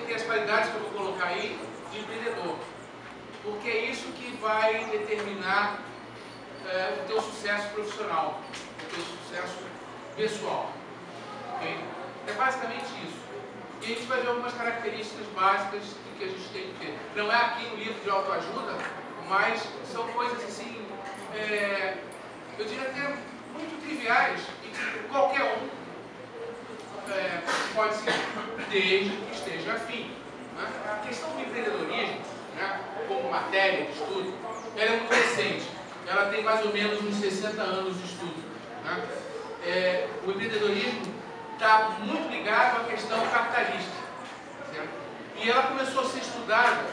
ter as qualidades que eu vou colocar aí de empreendedor. Porque é isso que vai determinar o teu sucesso profissional, o teu sucesso pessoal. Okay? É basicamente isso. E a gente vai ver algumas características básicas que a gente tem que ter. Não é aqui um livro de autoajuda, mas são coisas assim, eu diria até muito triviais e que qualquer um pode ser, desde que esteja afim. Né? A questão do empreendedorismo, né, como matéria de estudo, ela é muito recente. Ela tem mais ou menos uns 60 anos de estudo. Né? O empreendedorismo está muito ligado à questão capitalista. Certo? E ela começou a ser estudada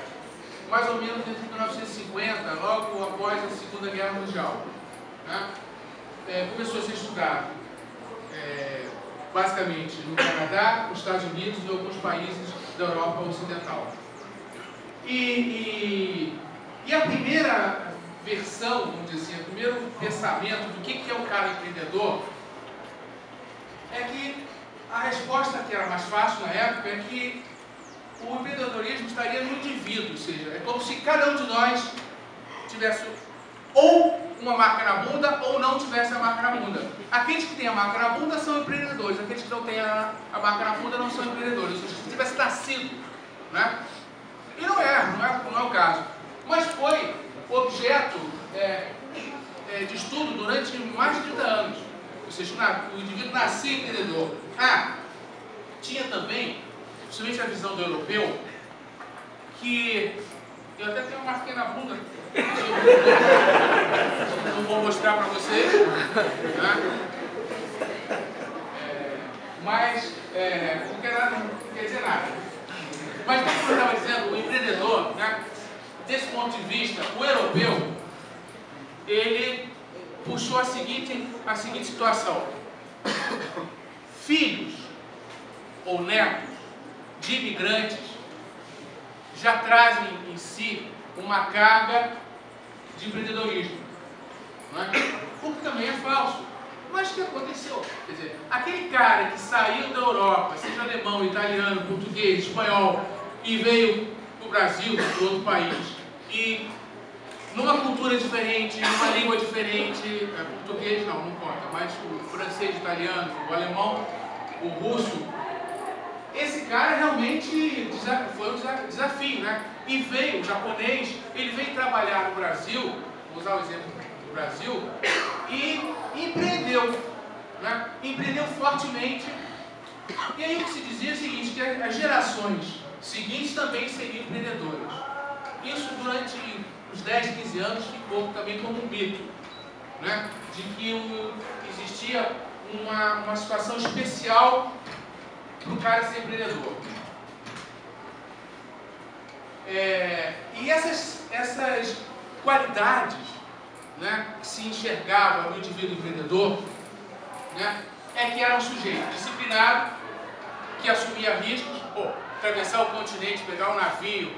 mais ou menos entre 1950, logo após a Segunda Guerra Mundial. Né? Começou a ser estudado basicamente no Canadá, nos Estados Unidos e alguns países da Europa Ocidental. E a primeira versão, vamos dizer assim, o primeiro pensamento do que é um cara empreendedor é que a resposta que era mais fácil na época é que o empreendedorismo estaria no indivíduo, ou seja, é como se cada um de nós tivesse ou uma marca na bunda ou não tivesse a marca na bunda. Aqueles que têm a marca na bunda são empreendedores, aqueles que não têm a marca na bunda não são empreendedores, ou seja, se tivesse nascido, né? E não é o caso. Mas foi objeto de estudo durante mais de 30 anos. Ou seja, o indivíduo nascia empreendedor. Tinha também, principalmente a visão do europeu, que eu até tenho uma marquinha na bunda, não vou mostrar para vocês, né? Mas não quer dizer nada. Mas como eu estava dizendo, o empreendedor, né, desse ponto de vista, o europeu, ele puxou a seguinte situação: filhos ou netos de imigrantes já trazem em si uma carga de empreendedorismo, não é? O que também é falso. Mas o que aconteceu? Quer dizer, aquele cara que saiu da Europa, seja alemão, italiano, português, espanhol, e veio para o Brasil, para outro país, e numa cultura diferente, numa língua diferente, português não conta, mas o francês, o italiano, o alemão, o russo, esse cara realmente foi um desafio, né? E veio, o japonês, ele veio trabalhar no Brasil, vou usar o exemplo do Brasil, e empreendeu, né? Empreendeu fortemente. E aí o que se dizia é o seguinte, que as gerações seguintes também seriam empreendedoras. Isso durante uns 10, 15 anos ficou também como um mito, né? De que existia uma situação especial para o cara ser empreendedor. E essas qualidades, né, que se enxergavam no indivíduo empreendedor, né, é que era um sujeito disciplinado, que assumia riscos. Atravessar o continente, pegar um navio,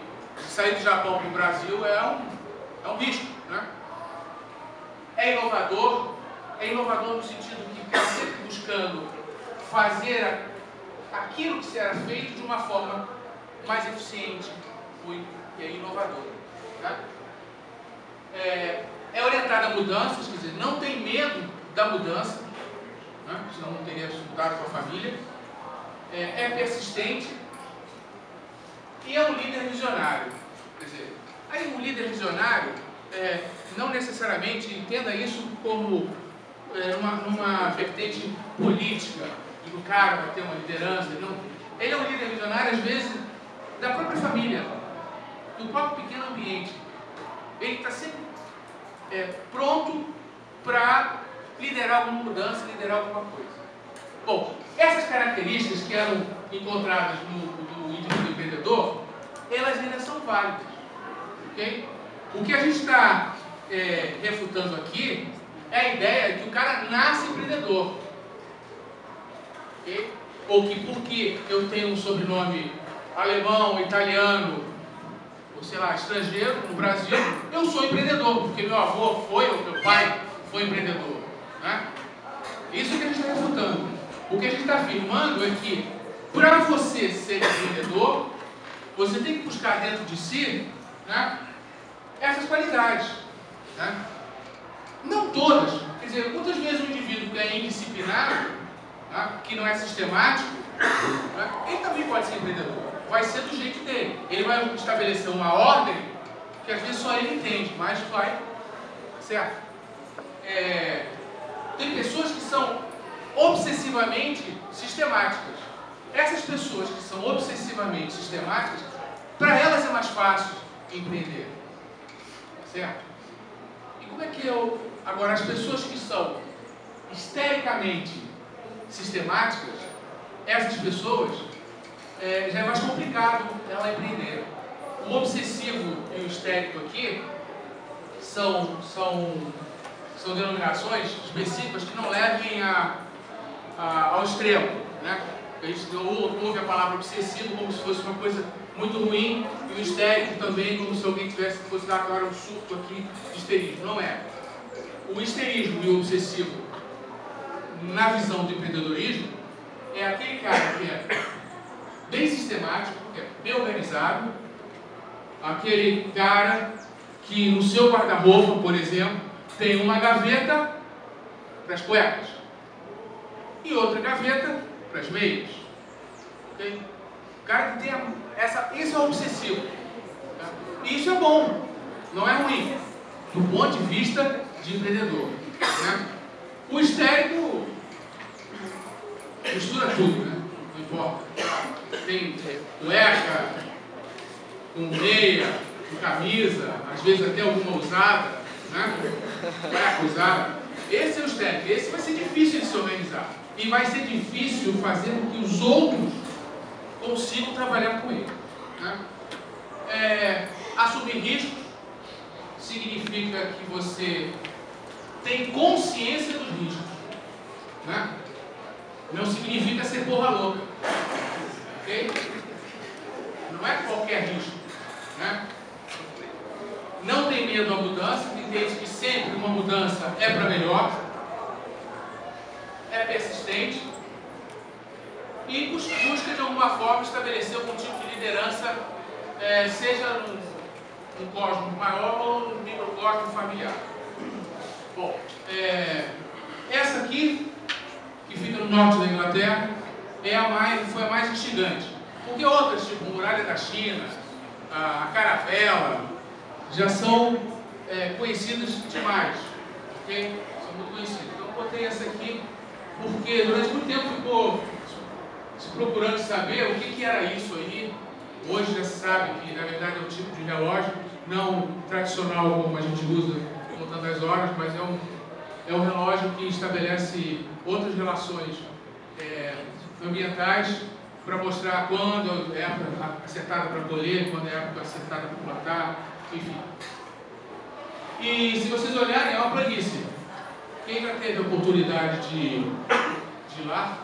sair do Japão para o Brasil é um risco, né? É inovador no sentido que está sempre buscando fazer aquilo que será feito de uma forma mais eficiente e inovadora. Tá? É orientado a mudanças, quer dizer, não tem medo da mudança, né? Senão não teria resultado com a família. É persistente e é um líder visionário. Quer dizer, aí um líder visionário, não necessariamente entenda isso como numa vertente política, e o cara vai ter uma liderança. Não. Ele é um líder visionário, às vezes, da própria família, do próprio pequeno ambiente. Ele está sempre pronto para liderar alguma mudança, liderar alguma coisa. Bom, essas características que eram encontradas no indivíduo empreendedor, elas ainda são válidas. Okay? O que a gente está refutando aqui é a ideia de que o cara nasce empreendedor. Okay? Ou que porque eu tenho um sobrenome alemão, italiano, ou sei lá, estrangeiro, no Brasil, eu sou empreendedor, porque meu avô foi, ou meu pai foi empreendedor. Né? Isso que a gente está refutando. O que a gente está afirmando é que, para você ser empreendedor, você tem que buscar dentro de si, né, essas qualidades. Né? Não todas. Quer dizer, muitas vezes um indivíduo que é indisciplinado, né, que não é sistemático, né, ele também pode ser empreendedor. Vai ser do jeito dele. Ele vai estabelecer uma ordem que às vezes só ele entende, mas vai, certo? Tem pessoas que são obsessivamente sistemáticas. Essas pessoas que são obsessivamente sistemáticas, para elas é mais fácil empreender, certo? E como é que eu... Agora, as pessoas que são histericamente sistemáticas, essas pessoas, já é mais complicado ela empreender. O obsessivo e o histérico aqui são denominações específicas que não levem ao extremo, né? A gente ouve a palavra obsessivo como se fosse uma coisa muito ruim, e o histérico também como se alguém fosse dar agora um surto aqui de histerismo. Não é. O histerismo e o obsessivo, na visão do empreendedorismo, é aquele cara que é bem sistemático, que é bem organizado, aquele cara que no seu guarda-roupa, por exemplo, tem uma gaveta para as cuecas e outra gaveta para as meias. Okay? O cara que tem isso é obsessivo. Tá? E isso é bom, não é ruim, do ponto de vista de empreendedor. Né? O histérico mistura tudo, né? Não importa. Tem cueca, com meia, com camisa, às vezes até alguma usada, né? Cueca usada. Esse é o histérico. Esse vai ser difícil de se organizar. E vai ser difícil fazer com que os outros consigam trabalhar com ele. Né? Assumir riscos significa que você tem consciência dos riscos. Né? Não significa ser porra louca. Ok? Não é qualquer risco. Né? Não tem medo da mudança, entende que sempre uma mudança é para melhor, é persistente e busca de alguma forma estabelecer algum tipo de liderança, seja num cosmos maior ou num microcosmo familiar. Bom, essa aqui, que fica no norte da Inglaterra, foi a mais instigante. Porque outras, tipo Muralha da China, a Caravela, já são conhecidas demais. Okay? São muito conhecidas. Então eu botei essa aqui porque durante muito tempo ficou se procurando saber o que era isso aí. Hoje já se sabe que na verdade é um tipo de relógio, não tradicional como a gente usa contando as horas, mas é um relógio que estabelece outras relações ambientais para mostrar quando é a época acertada para colher, quando é a época acertada para plantar, enfim. E se vocês olharem, é uma planície. Quem já teve a oportunidade de ir lá,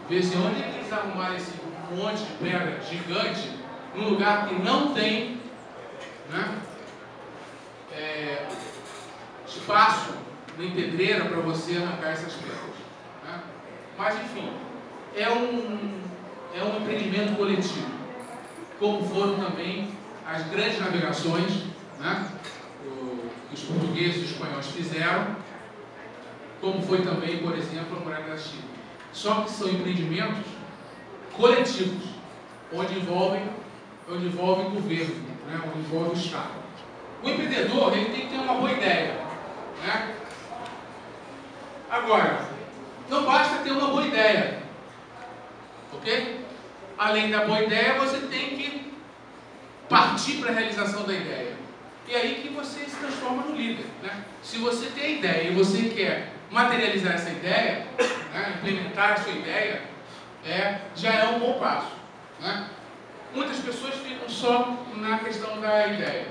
ver se onde eles arrumaram esse monte de pedra gigante, num lugar que não tem, né, espaço nem pedreira para você arrancar essas pedras. Né? Mas enfim, é um empreendimento coletivo, como foram também as grandes navegações, né, que os portugueses e os espanhóis fizeram, como foi também, por exemplo, a Muralha da China. Só que são empreendimentos coletivos, onde envolvem governo, né, onde envolve o Estado. O empreendedor, ele tem que ter uma boa ideia. Né? Agora, não basta ter uma boa ideia. Ok? Além da boa ideia, você tem que partir para a realização da ideia. E aí que você se transforma no líder. Né? Se você tem a ideia e você quer materializar essa ideia, né, implementar a sua ideia, já é um bom passo. Né? Muitas pessoas ficam só na questão da ideia.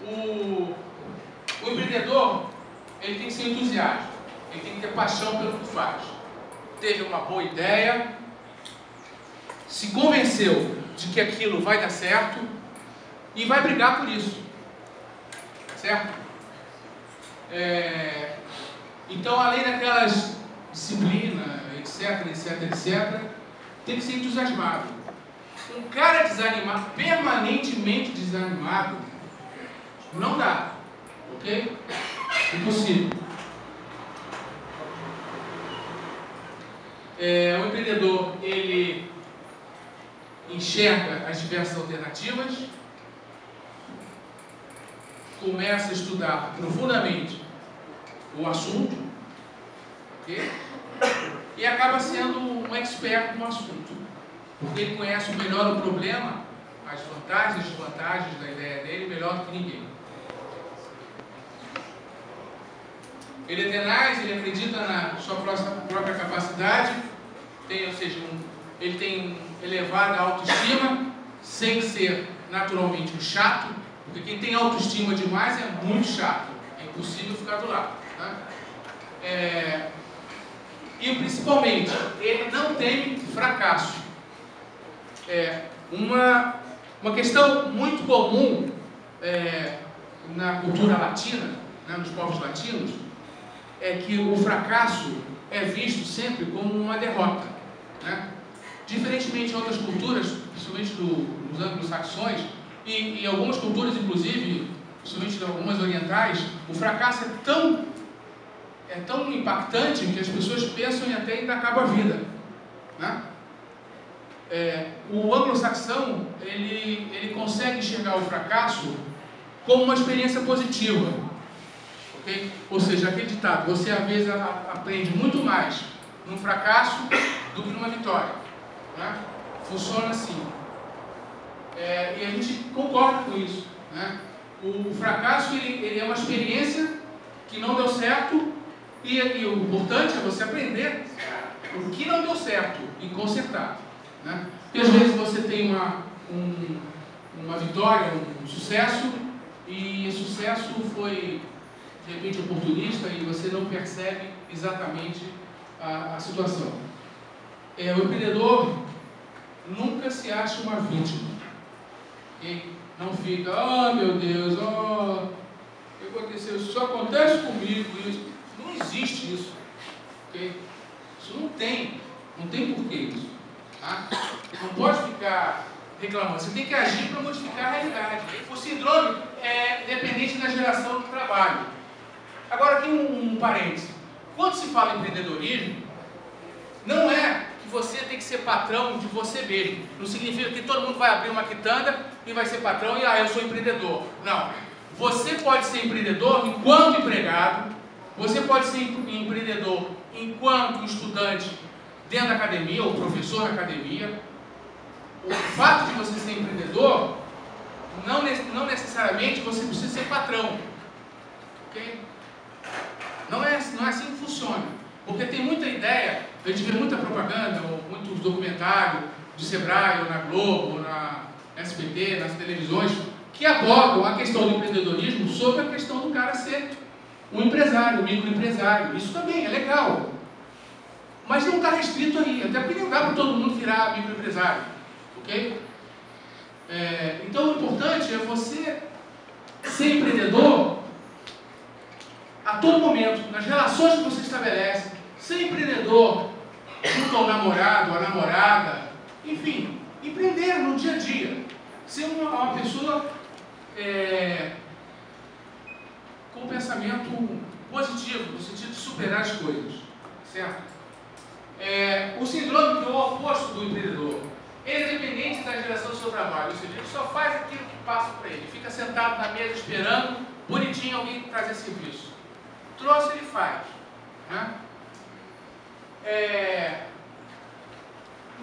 O empreendedor, ele tem que ser entusiasta, ele tem que ter paixão pelo que faz. Teve uma boa ideia, se convenceu de que aquilo vai dar certo e vai brigar por isso. Certo? Então, além daquelas disciplina e etc, etc, etc, tem que ser entusiasmado. Um cara desanimado, permanentemente desanimado, não dá, ok? Impossível. O empreendedor, ele enxerga as diversas alternativas, começa a estudar profundamente o assunto, okay? E acaba sendo um expert no assunto, porque ele conhece melhor o problema, as vantagens e desvantagens da ideia dele melhor do que ninguém. Ele é tenaz, ele acredita na sua própria capacidade, ou seja, ele tem elevada autoestima, sem ser naturalmente um chato, porque quem tem autoestima demais é muito chato, é impossível ficar do lado. Né? E principalmente, ele não teme fracasso. Uma questão muito comum na cultura latina, né, nos povos latinos, é que o fracasso é visto sempre como uma derrota. Né? Diferentemente de outras culturas, principalmente dos anglo-saxões, e algumas culturas, inclusive, principalmente algumas orientais, o fracasso é tão impactante que as pessoas pensam em até ainda acaba a vida. Né? O anglo-saxão, ele consegue enxergar o fracasso como uma experiência positiva. Okay? Ou seja, aquele ditado, você às vezes aprende muito mais num fracasso do que numa vitória. Né? Funciona assim. E a gente concorda com isso. Né? O fracasso ele é uma experiência que não deu certo e o importante é você aprender o que não deu certo e consertar. Né? Porque às vezes você tem uma vitória, um sucesso, e o sucesso foi de repente oportunista e você não percebe exatamente a situação. O empreendedor nunca se acha uma vítima. Okay? Não fica, meu Deus, o que aconteceu? Isso só acontece comigo. Isso. Não existe isso. Okay? Isso não tem porquê isso. Tá? Não pode ficar reclamando. Você tem que agir para modificar a realidade. O síndrome é dependente da geração do trabalho. Agora aqui um parêntese. Quando se fala em empreendedorismo, não é que você tem que ser patrão de você mesmo. Não significa que todo mundo vai abrir uma quitanda e vai ser patrão e eu sou empreendedor. Não. Você pode ser empreendedor enquanto empregado, você pode ser empreendedor enquanto estudante dentro da academia ou professor na academia. O fato de você ser empreendedor, não necessariamente você precisa ser patrão. Ok? Não é assim que funciona. Porque tem muita ideia, a gente vê muita propaganda, ou muitos documentários do Sebrae, ou na Globo, ou na SBT, nas televisões, que abordam a questão do empreendedorismo sobre a questão do cara ser um empresário, um microempresário. Isso também é legal. Mas não está restrito aí, até porque não dá para todo mundo virar microempresário. Ok? Então o importante é você ser empreendedor a todo momento, nas relações que você estabelece, ser empreendedor junto ao namorado, à namorada, enfim, empreender no dia a dia, ser uma pessoa com um pensamento positivo, no sentido de superar as coisas, certo? O síndrome, que é o oposto do empreendedor, ele é dependente da geração do seu trabalho, ou seja, ele só faz aquilo que passa para ele, fica sentado na mesa esperando, bonitinho, alguém trazer serviço. Trouxe, ele faz. Né?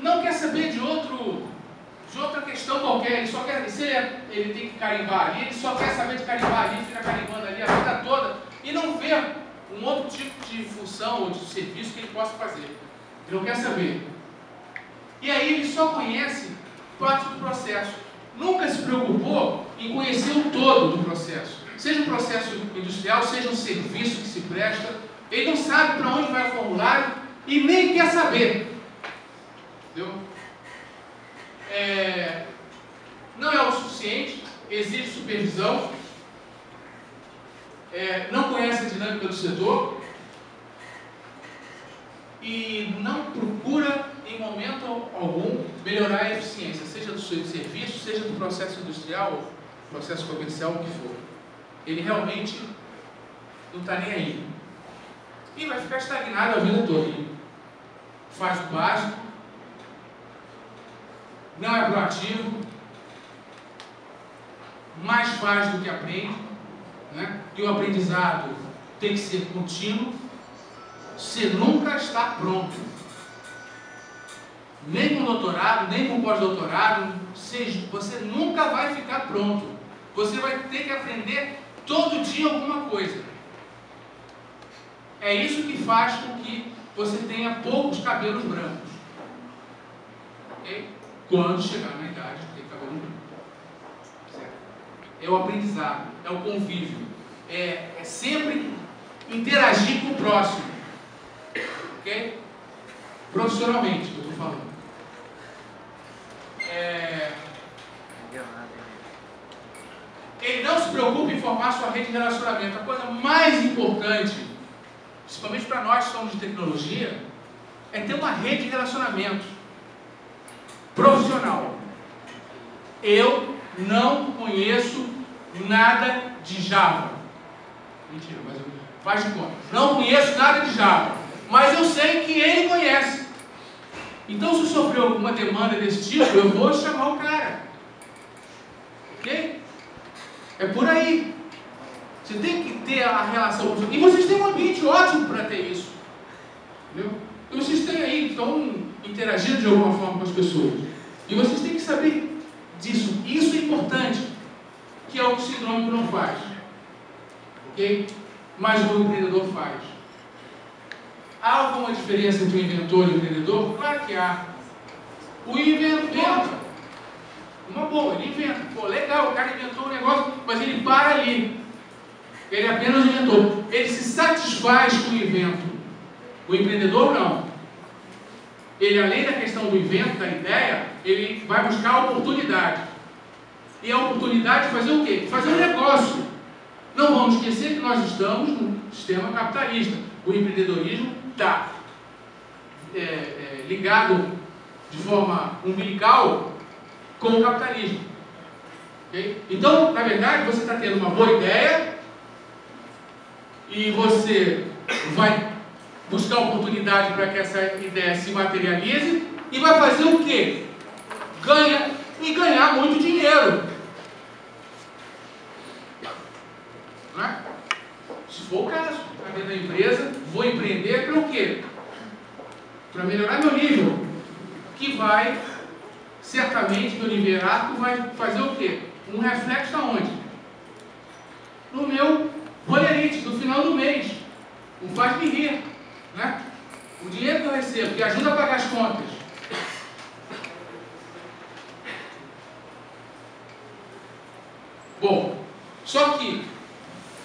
Não quer saber de outra questão qualquer, ele só quer, se ele tem que carimbar ali, ele só quer saber de carimbar ali, fica carimbando ali a vida toda e não vê um outro tipo de função ou de serviço que ele possa fazer. Ele não quer saber. E aí ele só conhece parte do processo. Nunca se preocupou em conhecer o todo do processo. Seja um processo industrial, seja um serviço que se presta, ele não sabe para onde vai o formulário e nem quer saber. Entendeu? Não é o suficiente, exige supervisão, não conhece a dinâmica do setor, e não procura, em momento algum, melhorar a eficiência, seja do seu serviço, seja do processo industrial, processo comercial, o que for. Ele realmente não está nem aí. E vai ficar estagnado a vida toda. Ele faz o básico, não é proativo, mais faz do que aprende, né? E o aprendizado tem que ser contínuo. Você nunca está pronto. Nem com doutorado, nem com pós-doutorado, você nunca vai ficar pronto. Você vai ter que aprender todo dia alguma coisa. É isso que faz com que você tenha poucos cabelos brancos. Okay? Quando chegar na idade de ter cabelo branco. Certo? É o aprendizado, é o convívio. É sempre interagir com o próximo. Ok? Profissionalmente, que eu estou falando. Ele não se preocupa em formar sua rede de relacionamento. A coisa mais importante, principalmente para nós que somos de tecnologia, é ter uma rede de relacionamento profissional. Eu não conheço nada de Java. Mentira, mas faz de conta. Não conheço nada de Java, mas eu sei que ele conhece. Então, se sofreu alguma demanda desse tipo, eu vou chamar o cara. Ok? É por aí. Você tem que ter a relação. E vocês têm um ambiente ótimo para ter isso. Entendeu? E vocês têm aí, estão interagindo de alguma forma com as pessoas. E vocês têm que saber disso. Isso é importante. Que é o que o sidrômico não faz. Ok? Mas o empreendedor faz. Há alguma diferença entre o inventor e o empreendedor? Claro que há. O inventor, uma boa, ele inventa. Pô, legal, o cara inventou um negócio, mas ele para ali. Ele apenas inventou. Ele se satisfaz com o invento. O empreendedor não. Ele, além da questão do invento, da ideia, ele vai buscar a oportunidade. E a oportunidade de fazer o quê? Fazer um negócio. Não vamos esquecer que nós estamos no sistema capitalista. O empreendedorismo está ligado de forma umbilical com o capitalismo. Okay? Então, na verdade, você está tendo uma boa ideia e você vai buscar oportunidade para que essa ideia se materialize e vai fazer o quê? Ganhar muito dinheiro. Não é? Se for o caso, está dentro da empresa, vou empreender para o quê? Para melhorar meu nível, que vai, certamente, meu nível hierárquico vai fazer o quê? Um reflexo aonde? No meu rolerite, no final do mês. Não faz-me rir, né? O dinheiro que eu recebo, que ajuda a pagar as contas. Bom, só que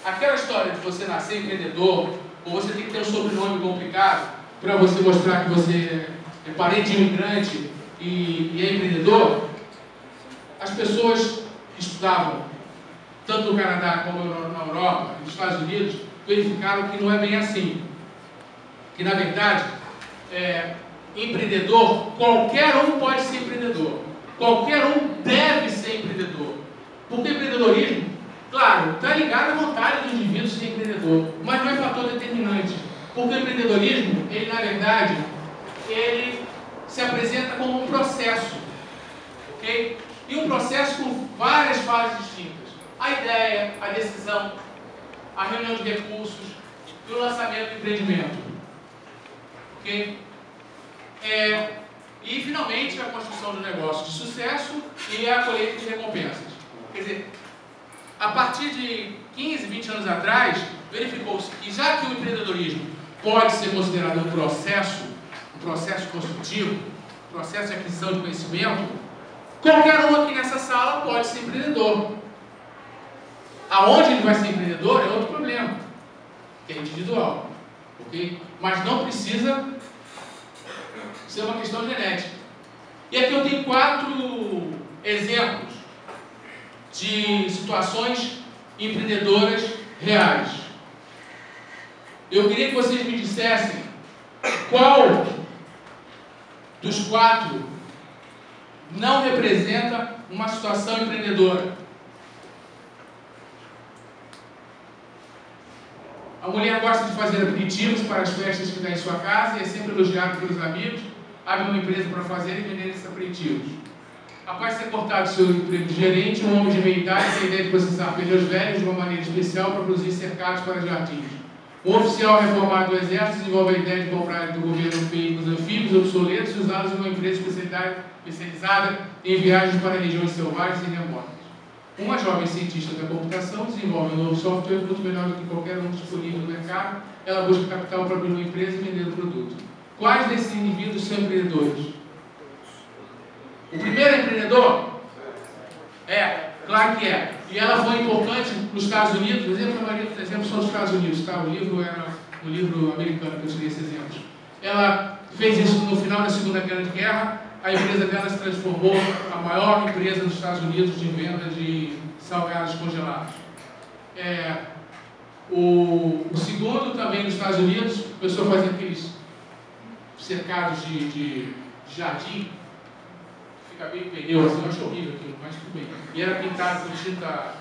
aquela história de você nascer empreendedor, ou você tem que ter um sobrenome complicado para você mostrar que você é parente de imigrante e é empreendedor, as pessoas que estudavam, tanto no Canadá como na Europa, nos Estados Unidos, verificaram que não é bem assim. Que, na verdade, empreendedor, qualquer um pode ser empreendedor. Qualquer um deve ser empreendedor. Porque empreendedorismo, claro, está ligado à vontade do indivíduo ser empreendedor, mas não é fator determinante. Porque o empreendedorismo, ele na verdade, ele se apresenta como um processo, ok? E um processo com várias fases distintas. A ideia, a decisão, a reunião de recursos e o lançamento do empreendimento, ok? E finalmente a construção do negócio de sucesso e a colheita de recompensas. Quer dizer, a partir de 15, 20 anos atrás, verificou-se que já que o empreendedorismo pode ser considerado um processo construtivo, um processo de aquisição de conhecimento, qualquer um aqui nessa sala pode ser empreendedor. Aonde ele vai ser empreendedor é outro problema, que é individual, ok? Mas não precisa ser uma questão genética. E aqui eu tenho 4 exemplos de situações empreendedoras reais. Eu queria que vocês me dissessem Qual dos 4 não representa uma situação empreendedora? A mulher gosta de fazer aperitivos para as festas que dá em sua casa e é sempre elogiada pelos amigos. Abre uma empresa para fazer e vender esses aperitivos. Após ter cortado seu emprego de gerente, um homem de meia idade tem a ideia de processar pneus velhos de uma maneira especial para produzir cercados para jardins. Um oficial reformado do Exército desenvolve a ideia de comprar do governo veículos anfíbios obsoletos e usá-los em uma empresa especializada em viagens para regiões selvagens e remotas. Uma jovem cientista da computação desenvolve um novo software muito melhor do que qualquer um disponível no mercado. Ela busca capital para abrir uma empresa e vender o produto. Quais desses indivíduos são empreendedores? O primeiro é empreendedor? É, claro que é. E ela foi importante nos Estados Unidos. A maioria dos exemplos são dos Estados Unidos, tá? O livro era um livro americano que eu tirei esses exemplos. Ela fez isso no final da Segunda Grande Guerra. A empresa dela se transformou a maior empresa dos Estados Unidos de venda de salgados congelados. O segundo, também nos Estados Unidos, a pessoa fazia aqueles cercados de jardim, fica bem pneu, assim, eu acho horrível aquilo, mas tudo bem. E era pintado com tinta,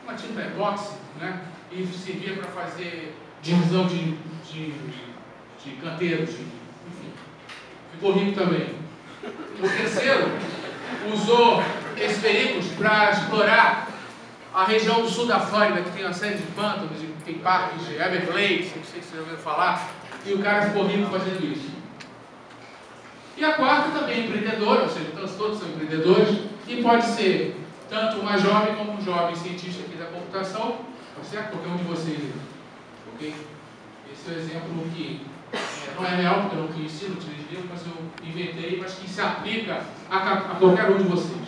uma tinta epóxi, né? E servia para fazer divisão de canteiros, enfim. Ficou rico também. O terceiro usou esses veículos para explorar a região do sul da Flórida, que tem uma série de pântanos, tem parques de Everglades, não sei se você já ouviu falar, e o cara ficou rico fazendo isso. E a quarta também é empreendedora, ou seja, todos são empreendedores, e pode ser tanto uma jovem como um jovem cientista aqui da computação, certo? Qualquer um de vocês, ok? Esse é o exemplo que não é real, porque eu não conheci, não tirei de livro, mas eu inventei, mas que se aplica a qualquer um de vocês.